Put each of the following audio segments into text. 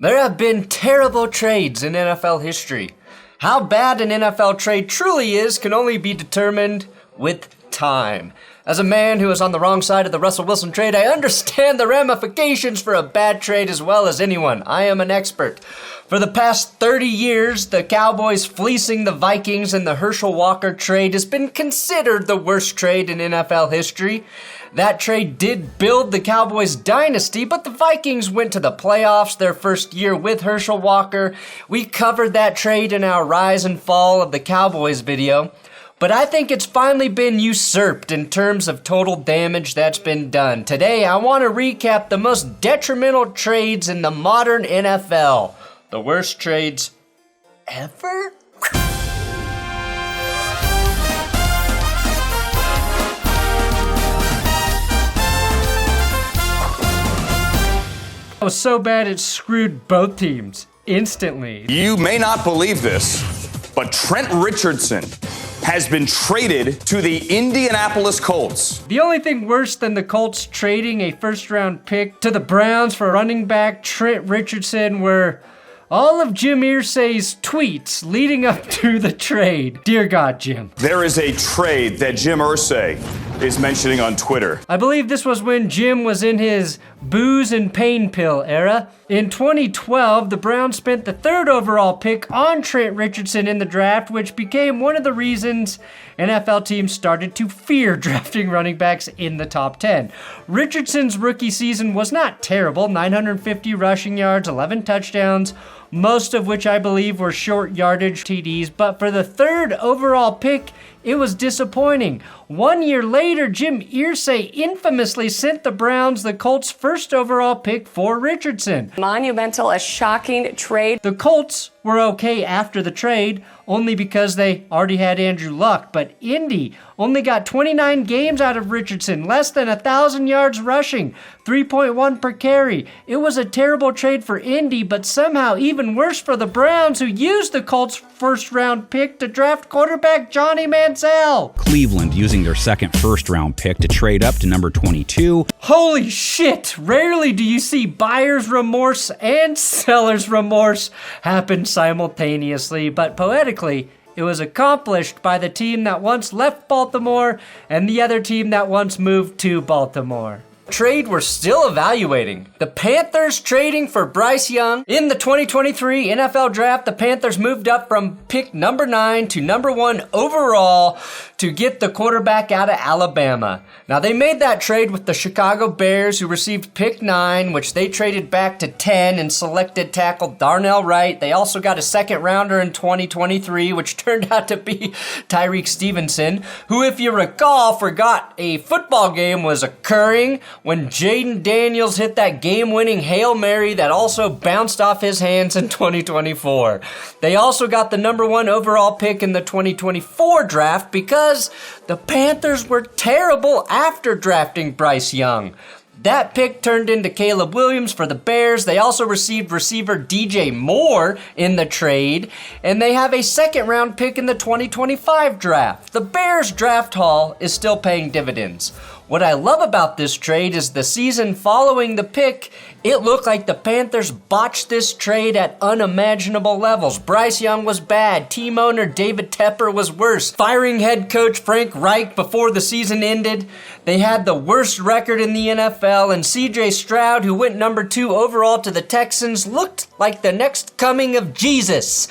There have been terrible trades in NFL history. How bad an NFL trade truly is can only be determined with time. As a man who was on the wrong side of the Russell Wilson trade, I understand the ramifications for a bad trade as well as anyone. I am an expert. For the past 30 years, the Cowboys fleecing the Vikings and the Herschel Walker trade has been considered the worst trade in NFL history. That trade did build the Cowboys dynasty, but the Vikings went to the playoffs their first year with Herschel Walker. We covered that trade in our Rise and Fall of the Cowboys video. But I think it's finally been usurped in terms of total damage that's been done. Today, I want to recap the most detrimental trades in the modern NFL. The worst trades ever? It was so bad it screwed both teams instantly. You may not believe this, but Trent Richardson has been traded to the Indianapolis Colts. The only thing worse than the Colts trading a first-round pick to the Browns for running back Trent Richardson were all of Jim Irsay's tweets leading up to the trade. Dear God, Jim. There is a trade that Jim Irsay is mentioning on Twitter. I believe this was when Jim was in his booze and pain pill era. In 2012, the Browns spent the third overall pick on Trent Richardson in the draft, which became one of the reasons NFL teams started to fear drafting running backs in the top 10. Richardson's rookie season was not terrible, 950 rushing yards, 11 touchdowns, most of which I believe were short yardage TDs, but for the third overall pick, it was disappointing. 1 year later, Jim Irsay infamously sent the Browns the Colts' first overall pick for Richardson. Monumental, a shocking trade. The Colts were okay after the trade, only because they already had Andrew Luck, but Indy only got 29 games out of Richardson, less than 1,000 yards rushing, 3.1 per carry. It was a terrible trade for Indy, but somehow even worse for the Browns, who used the Colts' first-round pick to draft quarterback Johnny Manziel. Cleveland using their second first-round pick to trade up to number 22. Holy shit! Rarely do you see buyer's remorse and seller's remorse happen simultaneously, but poetically, it was accomplished by the team that once left Baltimore and the other team that once moved to Baltimore. Trade we're still evaluating. The Panthers trading for Bryce Young. In the 2023 NFL Draft, the Panthers moved up from pick number 9 to number 1 overall to get the quarterback out of Alabama. Now, they made that trade with the Chicago Bears, who received pick 9, which they traded back to 10 and selected tackle Darnell Wright. They also got a second rounder in 2023, which turned out to be Tyreek Stevenson, who, if you recall, forgot a football game was occurring when Jaden Daniels hit that game-winning Hail Mary that also bounced off his hands in 2024. They also got the number 1 overall pick in the 2024 draft because the Panthers were terrible after drafting Bryce Young. That pick turned into Caleb Williams for the Bears. They also received receiver DJ Moore in the trade, and they have a second-round pick in the 2025 draft. The Bears draft haul is still paying dividends. What I love about this trade is the season following the pick, it looked like the Panthers botched this trade at unimaginable levels. Bryce Young was bad. Team owner David Tepper was worse. Firing head coach Frank Reich before the season ended. They had the worst record in the NFL, and CJ Stroud, who went number 2 overall to the Texans, looked like the next coming of Jesus,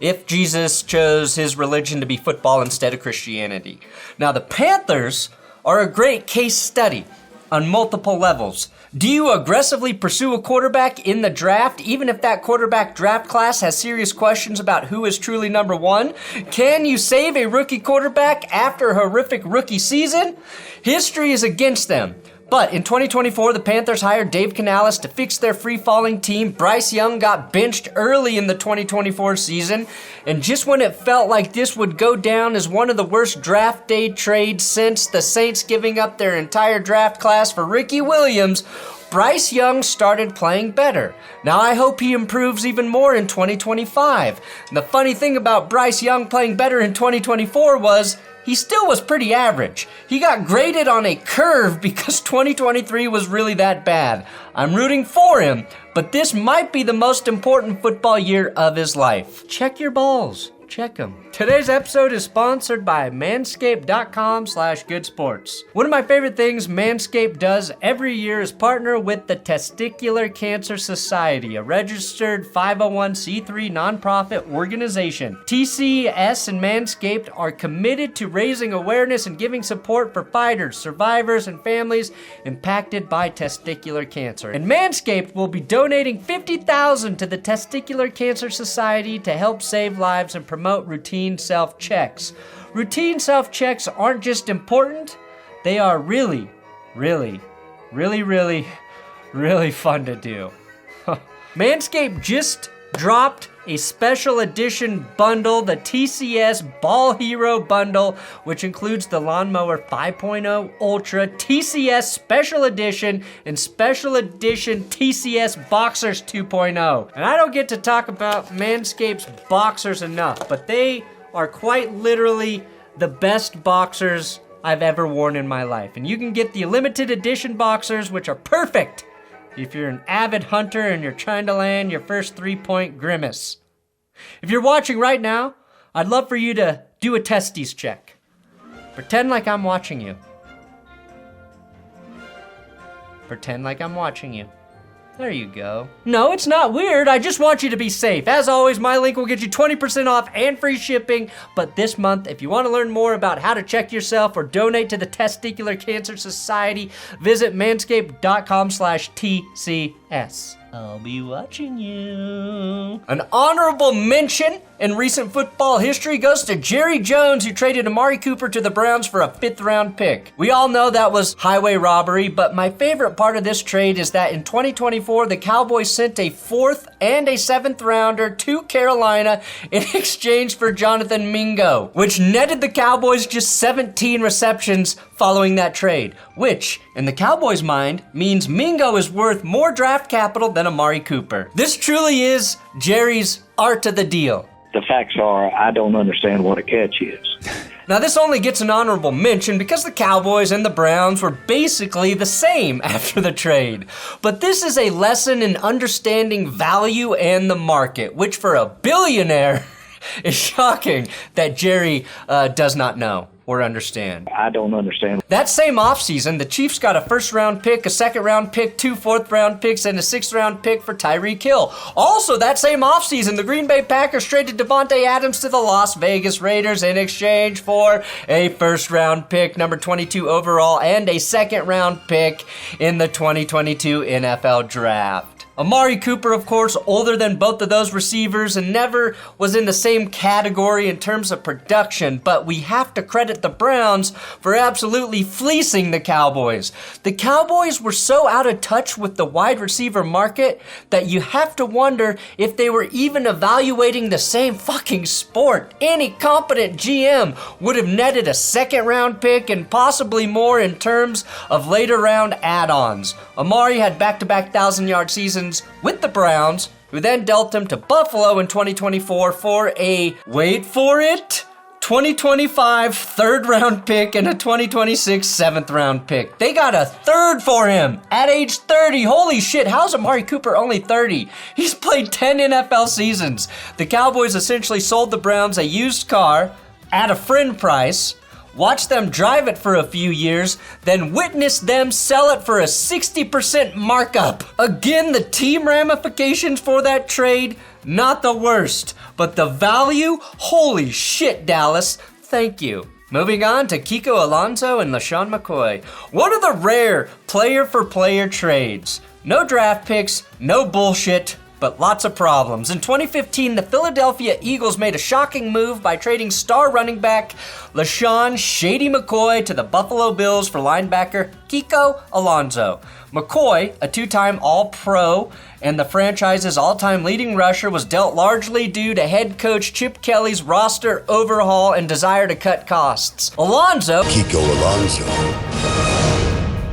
if Jesus chose his religion to be football instead of Christianity. Now, the Panthers are a great case study on multiple levels. Do you aggressively pursue a quarterback in the draft, even if that quarterback draft class has serious questions about who is truly number 1? Can you save a rookie quarterback after a horrific rookie season? History is against them. But in 2024, the Panthers hired Dave Canales to fix their free-falling team. Bryce Young got benched early in the 2024 season, and just when it felt like this would go down as one of the worst draft day trades since the Saints giving up their entire draft class for Ricky Williams, Bryce Young started playing better. Now I hope he improves even more in 2025. And the funny thing about Bryce Young playing better in 2024 was he still was pretty average. He got graded on a curve because 2023 was really that bad. I'm rooting for him, but this might be the most important football year of his life. Check your balls. Check them. Today's episode is sponsored by manscaped.com/goodsports. One of my favorite things Manscaped does every year is partner with the Testicular Cancer Society, a registered 501c3 nonprofit organization. TCS and Manscaped are committed to raising awareness and giving support for fighters, survivors, and families impacted by testicular cancer. And Manscaped will be donating $50,000 to the Testicular Cancer Society to help save lives and promote routine self-checks. Routine self-checks aren't just important, they are really fun to do. Manscaped just dropped a special edition bundle, the TCS Ball Hero Bundle, which includes the Lawnmower 5.0 Ultra, TCS Special Edition, and Special Edition TCS Boxers 2.0. And I don't get to talk about Manscaped's boxers enough, but they are quite literally the best boxers I've ever worn in my life. And you can get the limited edition boxers, which are perfect if you're an avid hunter and you're trying to land your first 3-point grimace. If you're watching right now, I'd love for you to do a testes check. Pretend like I'm watching you. Pretend like I'm watching you. There you go. No, it's not weird. I just want you to be safe. As always, my link will get you 20% off and free shipping. But this month, if you want to learn more about how to check yourself or donate to the Testicular Cancer Society, visit manscaped.com/TCS. I'll be watching you. An honorable mention in recent football history goes to Jerry Jones, who traded Amari Cooper to the Browns for a 5th-round pick. We all know that was highway robbery, but my favorite part of this trade is that in 2024, the Cowboys sent a 4th and a 7th rounder to Carolina in exchange for Jonathan Mingo, which netted the Cowboys just 17 receptions following that trade, which, in the Cowboys' mind, means Mingo is worth more draft capital than Amari Cooper. This truly is Jerry's art of the deal. The facts are, I don't understand what a catch is. Now, this only gets an honorable mention because the Cowboys and the Browns were basically the same after the trade. But this is a lesson in understanding value and the market, which for a billionaire is shocking that Jerry does not know or understand. I don't understand. That same offseason, the Chiefs got a 1st-round pick, a 2nd-round pick, 2 4th-round picks, and a 6th-round pick for Tyreek Hill. Also, that same offseason, the Green Bay Packers traded Devontae Adams to the Las Vegas Raiders in exchange for a 1st-round pick, number 22 overall, and a 2nd-round pick in the 2022 NFL Draft. Amari Cooper, of course, older than both of those receivers and never was in the same category in terms of production, but we have to credit the Browns for absolutely fleecing the Cowboys. The Cowboys were so out of touch with the wide receiver market that you have to wonder if they were even evaluating the same fucking sport. Any competent GM would have netted a 2nd-round pick and possibly more in terms of later-round add-ons. Amari had back-to-back 1,000-yard seasons with the Browns, who then dealt him to Buffalo in 2024 for a, wait for it, 2025 3rd-round pick and a 2026 7th-round pick. They got a 3rd for him at age 30. Holy shit, how's Amari Cooper only 30? He's played 10 NFL seasons. The Cowboys essentially sold the Browns a used car at a friend price, watch them drive it for a few years, then witness them sell it for a 60% markup. Again, the team ramifications for that trade, not the worst, but the value, holy shit, Dallas, thank you. Moving on to Kiko Alonso and LaShawn McCoy. One of the rare player-for-player trades. No draft picks, no bullshit, but lots of problems. In 2015, the Philadelphia Eagles made a shocking move by trading star running back LaShawn Shady McCoy to the Buffalo Bills for linebacker Kiko Alonso. McCoy, a 2-time All-Pro and the franchise's all-time leading rusher, was dealt largely due to head coach Chip Kelly's roster overhaul and desire to cut costs. Alonso, Kiko Alonso,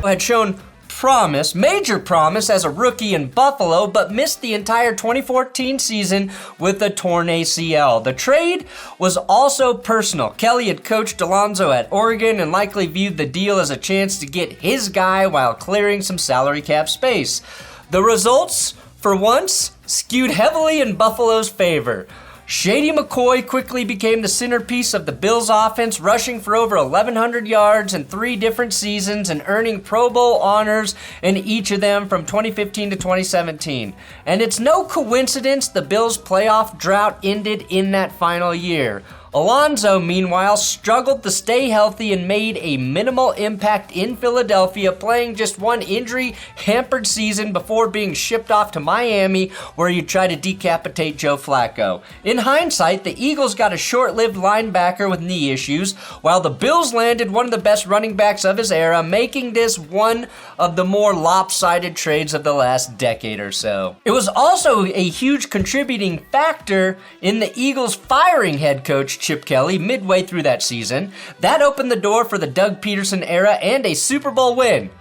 had shown promise, major promise as a rookie in Buffalo, but missed the entire 2014 season with a torn ACL. The trade was also personal. Kelly had coached Alonso at Oregon and likely viewed the deal as a chance to get his guy while clearing some salary cap space. The results, for once, skewed heavily in Buffalo's favor. Shady McCoy quickly became the centerpiece of the Bills' offense, rushing for over 1,100 yards in 3 different seasons and earning Pro Bowl honors in each of them from 2015 to 2017. And it's no coincidence the Bills' playoff drought ended in that final year. Alonso, meanwhile, struggled to stay healthy and made a minimal impact in Philadelphia, playing just one injury-hampered season before being shipped off to Miami, where he tried to decapitate Joe Flacco. In hindsight, the Eagles got a short-lived linebacker with knee issues, while the Bills landed one of the best running backs of his era, making this one of the more lopsided trades of the last decade or so. It was also a huge contributing factor in the Eagles firing head coach Chip Kelly midway through that season. That opened the door for the Doug Peterson era and a Super Bowl win.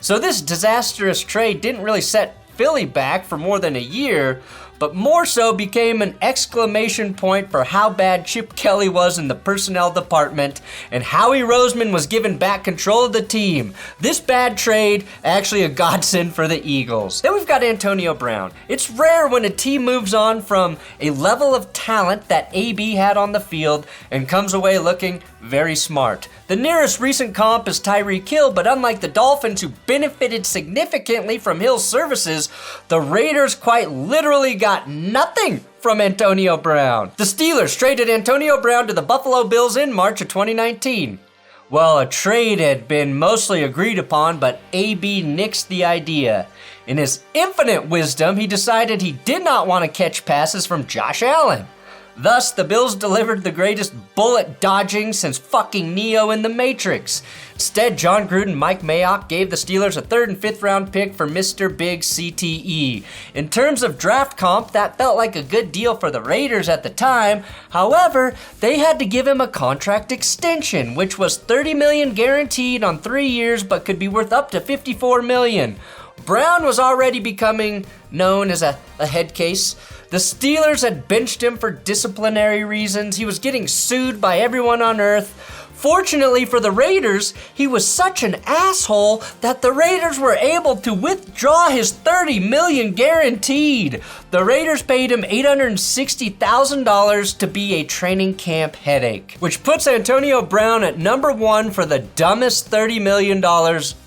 So this disastrous trade didn't really set Philly back for more than a year, but more so became an exclamation point for how bad Chip Kelly was in the personnel department and Howie Roseman was given back control of the team. This bad trade, actually a godsend for the Eagles. Then we've got Antonio Brown. It's rare when a team moves on from a level of talent that AB had on the field and comes away looking very smart. The nearest recent comp is Tyreek Hill, but unlike the Dolphins, who benefited significantly from Hill's services, the Raiders quite literally got nothing from Antonio Brown. The Steelers traded Antonio Brown to the Buffalo Bills in March of 2019. Well, a trade had been mostly agreed upon, but AB nixed the idea. In his infinite wisdom, he decided he did not want to catch passes from Josh Allen. Thus, the Bills delivered the greatest bullet dodging since fucking Neo in the Matrix. Instead, John Gruden and Mike Mayock gave the Steelers a 3rd and 5th round pick for Mr. Big CTE. In terms of draft comp, that felt like a good deal for the Raiders at the time. However, they had to give him a contract extension, which was $30 million guaranteed on 3 years, but could be worth up to $54 million. Brown was already becoming known as a head case. The Steelers had benched him for disciplinary reasons. He was getting sued by everyone on earth. Fortunately for the Raiders, he was such an asshole that the Raiders were able to withdraw his $30 million guaranteed. The Raiders paid him $860,000 to be a training camp headache, which puts Antonio Brown at number 1 for the dumbest $30 million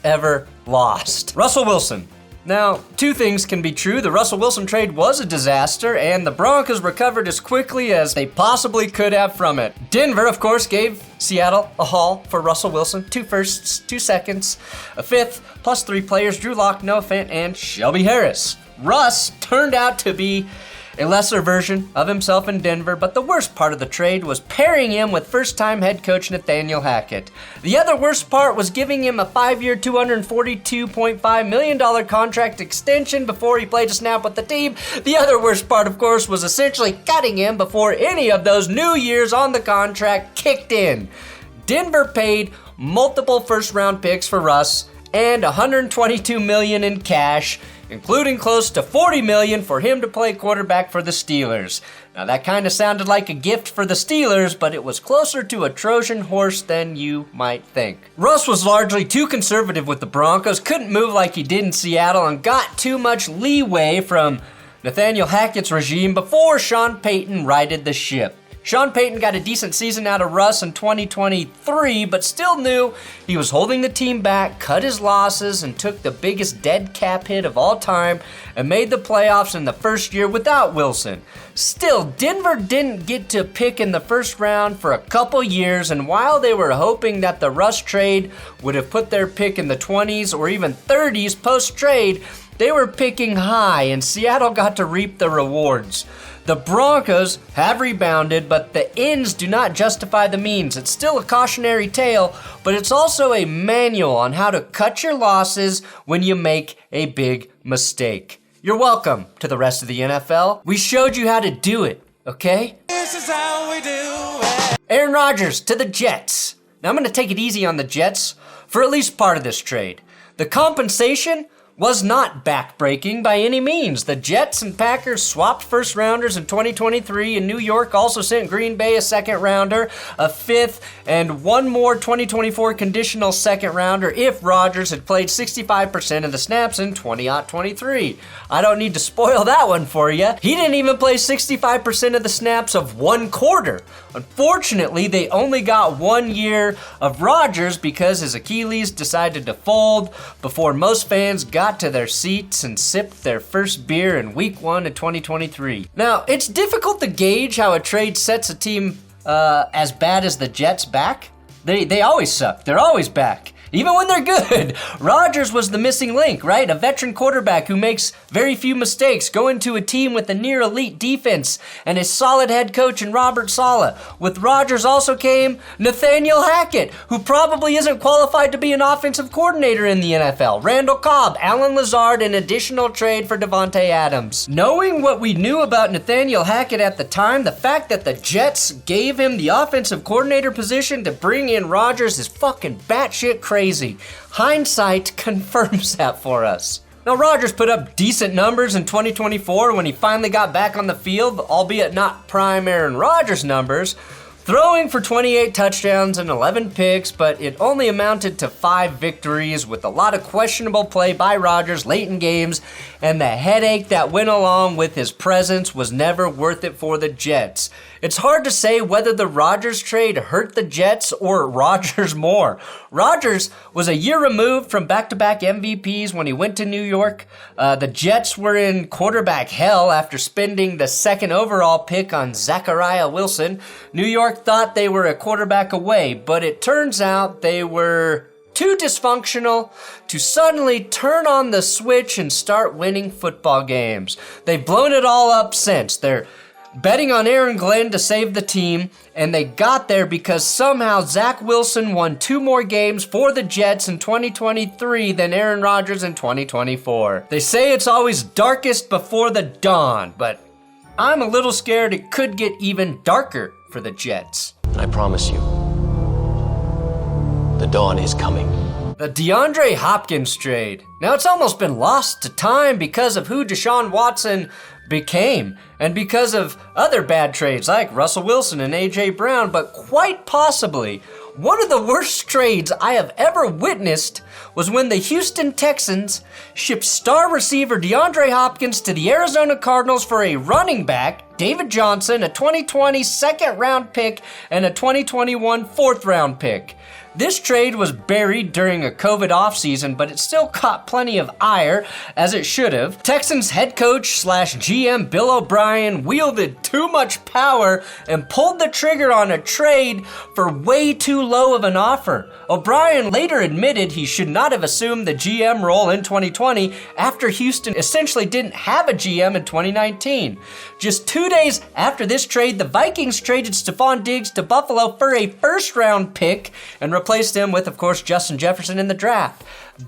ever lost. Russell Wilson. Now, 2 things can be true. The Russell Wilson trade was a disaster, and the Broncos recovered as quickly as they possibly could have from it. Denver, of course, gave Seattle a haul for Russell Wilson. 2 firsts, 2 seconds, a 5th, plus 3 players, Drew Lock, Noah Fant, and Shelby Harris. Russ turned out to be a lesser version of himself in Denver, but the worst part of the trade was pairing him with first-time head coach Nathaniel Hackett. The other worst part was giving him a 5-year, $242.5 million contract extension before he played a snap with the team. The other worst part, of course, was essentially cutting him before any of those new years on the contract kicked in. Denver paid multiple first-round picks for Russ and $122 million in cash, including close to $40 million for him to play quarterback for the Steelers. Now that kind of sounded like a gift for the Steelers, but it was closer to a Trojan horse than you might think. Russ was largely too conservative with the Broncos, couldn't move like he did in Seattle, and got too much leeway from Nathaniel Hackett's regime before Sean Payton righted the ship. Sean Payton got a decent season out of Russ in 2023, but still knew he was holding the team back, cut his losses, and took the biggest dead cap hit of all time and made the playoffs in the first year without Wilson. Still, Denver didn't get to pick in the first round for a couple years, and while they were hoping that the Russ trade would have put their pick in the 20s or even 30s post-trade, they were picking high, and Seattle got to reap the rewards. The Broncos have rebounded, but the ends do not justify the means. It's still a cautionary tale, but it's also a manual on how to cut your losses when you make a big mistake. You're welcome to the rest of the NFL. We showed you how to do it, okay? This is how we do it. Aaron Rodgers to the Jets. Now I'm going to take it easy on the Jets for at least part of this trade. The compensation was not backbreaking by any means. The Jets and Packers swapped first rounders in 2023, and New York also sent Green Bay a second rounder, a fifth, and one more 2024 conditional second rounder if Rodgers had played 65% of the snaps in 2023. I don't need to spoil that one for you. He didn't even play 65% of the snaps of one quarter. Unfortunately, they only got 1 year of Rodgers because his Achilles decided to fold before most fans got to their seats and sipped their first beer in week 1 of 2023. Now, it's difficult to gauge how a trade sets a team as bad as the Jets back. They always suck. They're always back. Even when they're good. Rodgers was the missing link, right? A veteran quarterback who makes very few mistakes, going to a team with a near elite defense and a solid head coach in Robert Saleh. With Rodgers also came Nathaniel Hackett, who probably isn't qualified to be an offensive coordinator in the NFL. Randall Cobb, Alan Lazard, an additional trade for Devontae Adams. Knowing what we knew about Nathaniel Hackett at the time, the fact that the Jets gave him the offensive coordinator position to bring in Rodgers is fucking batshit crazy. Hindsight confirms that for us. Now, Rodgers put up decent numbers in 2024 when he finally got back on the field, albeit not prime Aaron Rodgers numbers, throwing for 28 touchdowns and 11 picks, but it only amounted to 5 victories with a lot of questionable play by Rodgers late in games, and the headache that went along with his presence was never worth it for the Jets. It's hard to say whether the Rodgers trade hurt the Jets or Rodgers more. Rodgers was a year removed from back-to-back MVPs when he went to New York. The Jets were in quarterback hell after spending the second overall pick on Zachariah Wilson. New York thought they were a quarterback away, but it turns out they were too dysfunctional to suddenly turn on the switch and start winning football games. They've blown it all up since. They're betting on Aaron Glenn to save the team, and they got there because somehow Zach Wilson won 2 more games for the Jets in 2023 than Aaron Rodgers in 2024. They say it's always darkest before the dawn, but I'm a little scared it could get even darker for the Jets. I promise you, the dawn is coming. The DeAndre Hopkins trade. Now, it's almost been lost to time because of who Deshaun Watson became and because of other bad trades like Russell Wilson and A.J. Brown, but quite possibly one of the worst trades I have ever witnessed was when the Houston Texans shipped star receiver DeAndre Hopkins to the Arizona Cardinals for a running back, David Johnson, a 2020 second-round pick, and a 2021 fourth-round pick. This trade was buried during a COVID offseason, but it still caught plenty of ire, as it should have. Texans head coach / GM Bill O'Brien wielded too much power and pulled the trigger on a trade for way too low of an offer. O'Brien later admitted he should not have assumed the GM role in 2020 after Houston essentially didn't have a GM in 2019. Just 2 days after this trade, the Vikings traded Stephon Diggs to Buffalo for a first-round pick and replaced him with, of course, Justin Jefferson in the draft.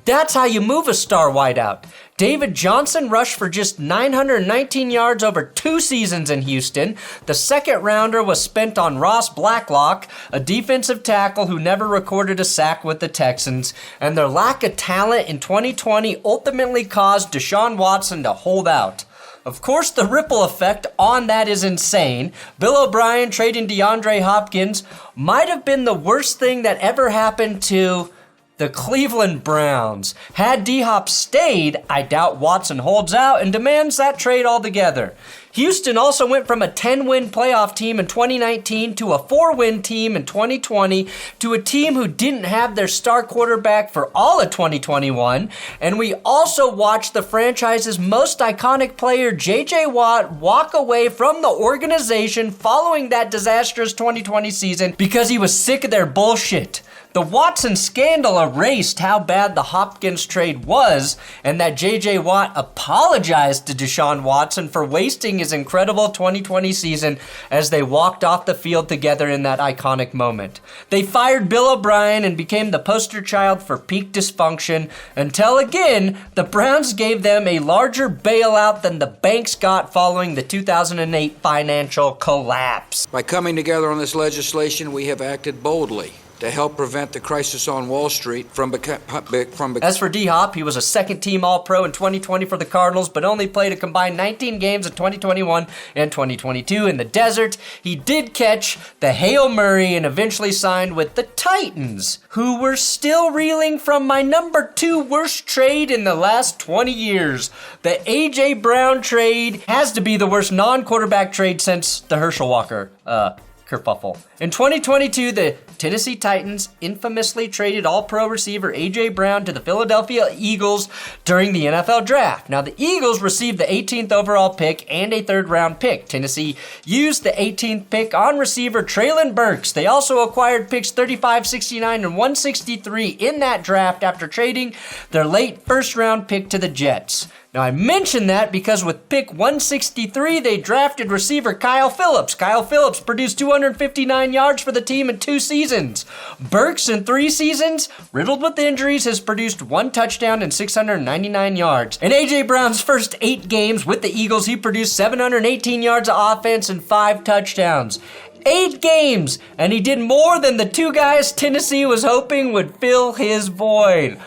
That's how you move a star wideout. David Johnson rushed for just 919 yards over 2 seasons in Houston. The second rounder was spent on Ross Blacklock, a defensive tackle who never recorded a sack with the Texans, and their lack of talent in 2020 ultimately caused Deshaun Watson to hold out. Of course, the ripple effect on that is insane. Bill O'Brien trading DeAndre Hopkins might have been the worst thing that ever happened to the Cleveland Browns. Had D-Hop stayed, I doubt Watson holds out and demands that trade altogether. Houston also went from a 10-win playoff team in 2019 to a 4-win team in 2020 to a team who didn't have their star quarterback for all of 2021. And we also watched the franchise's most iconic player, J.J. Watt, walk away from the organization following that disastrous 2020 season because he was sick of their bullshit. The Watson scandal erased how bad the Hopkins trade was, and that J.J. Watt apologized to Deshaun Watson for wasting his incredible 2020 season as they walked off the field together in that iconic moment. They fired Bill O'Brien and became the poster child for peak dysfunction until, again, the Browns gave them a larger bailout than the banks got following the 2008 financial collapse. By coming together on this legislation, we have acted boldly to help prevent the crisis on Wall Street from As for D-Hop, he was a second-team All-Pro in 2020 for the Cardinals, but only played a combined 19 games in 2021 and 2022 in the desert. He did catch the Hail Murray and eventually signed with the Titans, who were still reeling from my number 2 worst trade in the last 20 years. The A.J. Brown trade has to be the worst non-quarterback trade since the Herschel Walker kerfuffle. In 2022, the Tennessee Titans infamously traded All-Pro receiver A.J. Brown to the Philadelphia Eagles during the NFL Draft. Now, the Eagles received the 18th overall pick and a third-round pick. Tennessee used the 18th pick on receiver Treylon Burks. They also acquired picks 35, 69, and 163 in that draft after trading their late first-round pick to the Jets. Now, I mention that because with pick 163, they drafted receiver Kyle Phillips. Kyle Phillips produced 259 yards for the team in 2 seasons. Burks, in 3 seasons, riddled with injuries, has produced 1 touchdown and 699 yards. In A.J. Brown's first 8 games with the Eagles, he produced 718 yards of offense and 5 touchdowns. 8 games, and he did more than the 2 guys Tennessee was hoping would fill his void.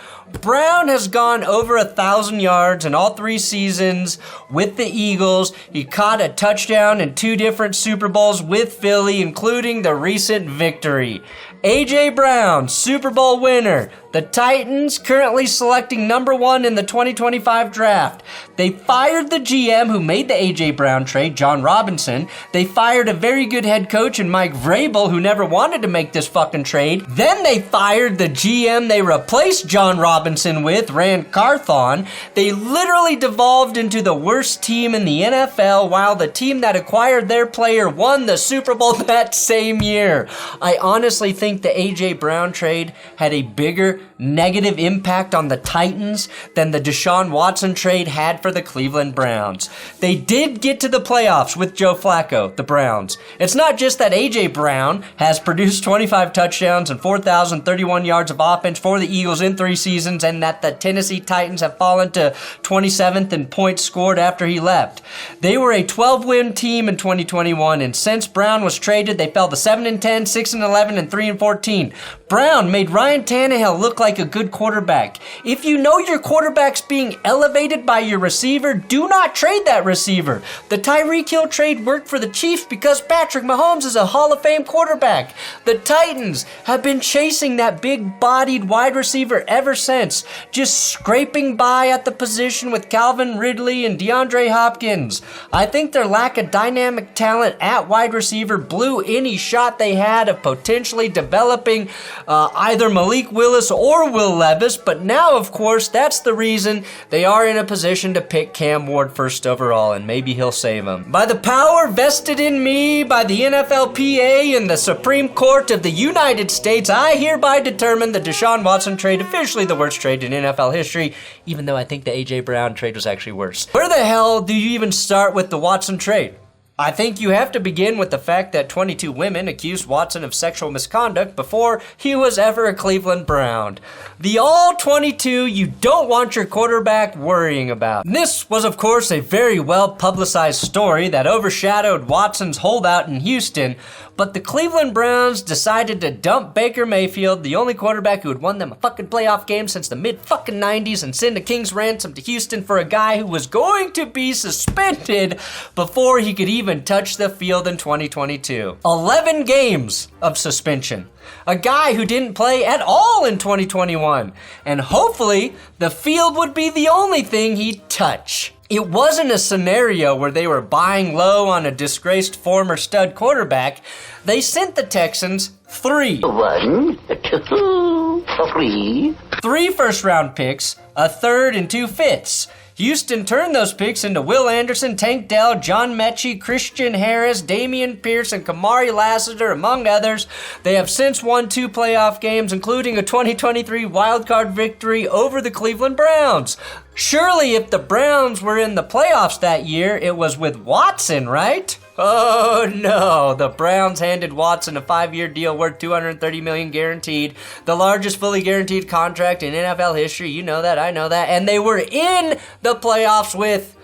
Brown has gone over 1,000 yards in all 3 seasons with the Eagles. He caught a touchdown in 2 different Super Bowls with Philly, including the recent victory. A.J. Brown, Super Bowl winner. The Titans currently selecting number 1 in the 2025 draft. They fired the GM who made the A.J. Brown trade, John Robinson. They fired a very good head coach in Mike Vrabel, who never wanted to make this fucking trade. Then they fired the GM they replaced John Robinson with, Rand Carthon. They literally devolved into the worst team in the NFL, while the team that acquired their player won the Super Bowl that same year. I honestly think the A.J. Brown trade had a bigger negative impact on the Titans than the Deshaun Watson trade had for the Cleveland Browns. They did get to the playoffs with Joe Flacco, the Browns. It's not just that A.J. Brown has produced 25 touchdowns and 4,031 yards of offense for the Eagles in 3 seasons, and that the Tennessee Titans have fallen to 27th in points scored after he left. They were a 12-win team in 2021, and since Brown was traded, they fell to 7-10, 6-11, and 3-14. Brown made Ryan Tannehill look like a good quarterback. If you know your quarterback's being elevated by your receiver, do not trade that receiver. The Tyreek Hill trade worked for the Chiefs because Patrick Mahomes is a Hall of Fame quarterback. The Titans have been chasing that big-bodied wide receiver ever since, just scraping by at the position with Calvin Ridley and DeAndre Hopkins. I think their lack of dynamic talent at wide receiver blew any shot they had of potentially developing either Malik Willis or Will Levis, but now, of course, that's the reason they are in a position to pick Cam Ward first overall, and maybe he'll save him. By the power vested in me by the NFLPA and the Supreme Court of the United States, I hereby determine the Deshaun Watson trade officially the worst trade in NFL history, even though I think the A.J. Brown trade was actually worse. Where the hell do you even start with the Watson trade? I think you have to begin with the fact that 22 women accused Watson of sexual misconduct before he was ever a Cleveland Brown. The all 22 you don't want your quarterback worrying about. This was, of course, a very well-publicized story that overshadowed Watson's holdout in Houston, but the Cleveland Browns decided to dump Baker Mayfield, the only quarterback who had won them a fucking playoff game since the mid-fucking-90s, and send a king's ransom to Houston for a guy who was going to be suspended before he could even touch the field in 2022. 11 games of suspension. A guy who didn't play at all in 2021. And hopefully, the field would be the only thing he'd touch. It wasn't a scenario where they were buying low on a disgraced former stud quarterback. They sent the Texans 3 first-round picks, a third and 2 fifths. Houston turned those picks into Will Anderson, Tank Dell, John Mechie, Christian Harris, Damian Pierce, and Kamari Lassiter, among others. They have since won 2 playoff games, including a 2023 wildcard victory over the Cleveland Browns. Surely if the Browns were in the playoffs that year, it was with Watson, right? Oh no, the Browns handed Watson a 5-year deal worth $230 million guaranteed, the largest fully guaranteed contract in NFL history. You know that, I know that. And they were in the playoffs with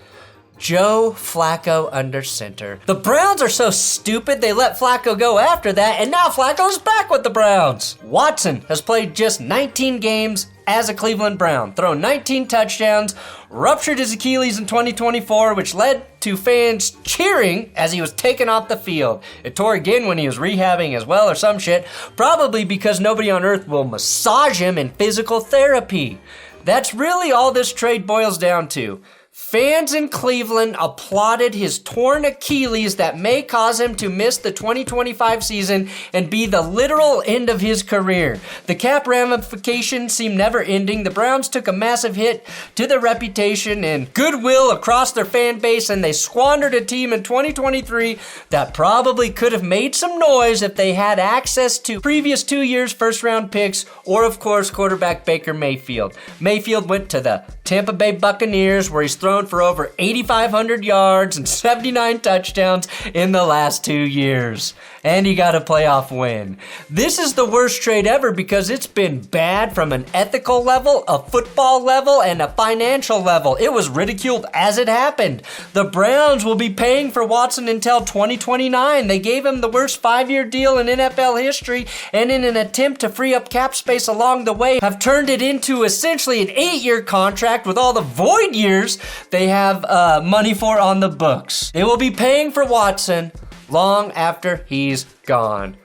Joe Flacco under center. The Browns are so stupid they let Flacco go after that, and now Flacco's back with the Browns. Watson has played just 19 games as a Cleveland Brown, thrown 19 touchdowns, ruptured his Achilles in 2024, which led to fans cheering as he was taken off the field. It tore again when he was rehabbing as well or some shit, probably because nobody on earth will massage him in physical therapy. That's really all this trade boils down to. Fans in Cleveland applauded his torn Achilles that may cause him to miss the 2025 season and be the literal end of his career. The cap ramifications seem never ending. The Browns took a massive hit to their reputation and goodwill across their fan base, and they squandered a team in 2023 that probably could have made some noise if they had access to previous 2 years' first-round picks or, of course, quarterback Baker Mayfield. Mayfield went to the Tampa Bay Buccaneers, where he's thrown for over 8,500 yards and 79 touchdowns in the last 2 years. And he got a playoff win. This is the worst trade ever because it's been bad from an ethical level, a football level, and a financial level. It was ridiculed as it happened. The Browns will be paying for Watson until 2029. They gave him the worst 5-year deal in NFL history, and in an attempt to free up cap space along the way, have turned it into essentially an 8-year contract with all the void years they have money for on the books. They will be paying for Watson long after he's gone.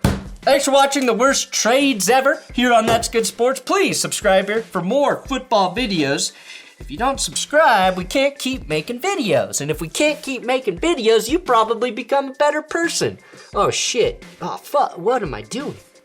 Thanks for watching the worst trades ever here on That's Good Sports. Please subscribe here for more football videos. If you don't subscribe, we can't keep making videos. And if we can't keep making videos, you probably become a better person. Oh shit. Oh fuck, what am I doing?